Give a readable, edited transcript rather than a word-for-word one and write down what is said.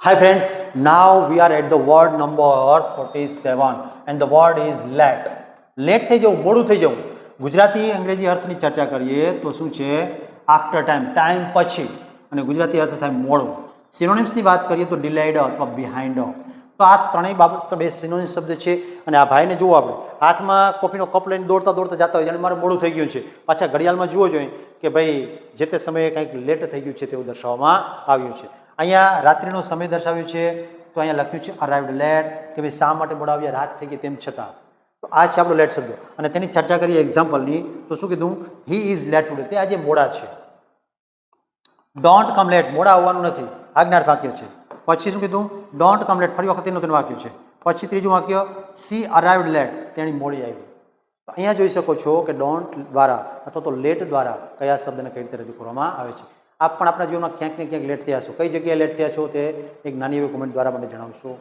Hi friends, now we are at the word number 47 and the word is late. Late થઈ જવું, મોડું થઈ જવું. ગુજરાતી અંગ્રેજી અર્થની ચર્ચા કરીએ તો શું છે? આફ્ટર ટાઈમ, ટાઈમ પછી, અને ગુજરાતી અર્થ થાય મોડું. સિનોનિમ્સની વાત કરીએ તો ડિલેડ અથવા બિહાઇન્ડ. તો આ ત્રણેય બાબત તો બે સિનોનિમ શબ્દ છે. અને આ ભાઈને જુઓ, આપણે હાથમાં કોફીનો કપ લઈને દોડતા દોડતા જતા હોય અને મારે મોડું થઈ ગયું છે. પાછા ઘડિયાળમાં જુઓ જોઈએ કે ભાઈ જે તે સમયે કંઈક લેટ થઈ ગયું છે તેવું દર્શાવવામાં આવ્યું છે. અહીંયા રાત્રિનો સમય દર્શાવ્યો છે, તો અહીંયા લખ્યું છે અરાઇવડ લેટ, કે ભાઈ શા માટે મોડા આવ્યા, રાત થઈ ગઈ તેમ છતાં. તો આ છે આપણો લેટ શબ્દ. અને તેની ચર્ચા કરીએ એક્ઝામ્પલની, તો શું કીધું? હી ઇઝ લેટ ટુડે, તે આજે મોડા છે. ડોન્ટ કમ લેટ, મોડા આવવાનું નથી, આજ્ઞાર્થ વાક્ય છે. પછી શું કીધું? ડોન્ટ કમ લેટ, ફરી વખત તેનું વાક્ય છે. પછી ત્રીજું વાક્ય, સી અરાઇવડ લેટ, તેણી મોડી આવી. તો અહીંયા જોઈ શકો છો કે ડોન્ટ દ્વારા અથવા તો લેટ દ્વારા કયા શબ્દને કઈ રીતે રજૂ કરવામાં આવે છે. આપ પણ આપણા જીવનમાં ક્યાંક ને ક્યાંક લેટ થયા છો. કઈ જગ્યાએ લેટ થયા છો તે એક નાની એવી કોમેન્ટ દ્વારા મને જણાવશો.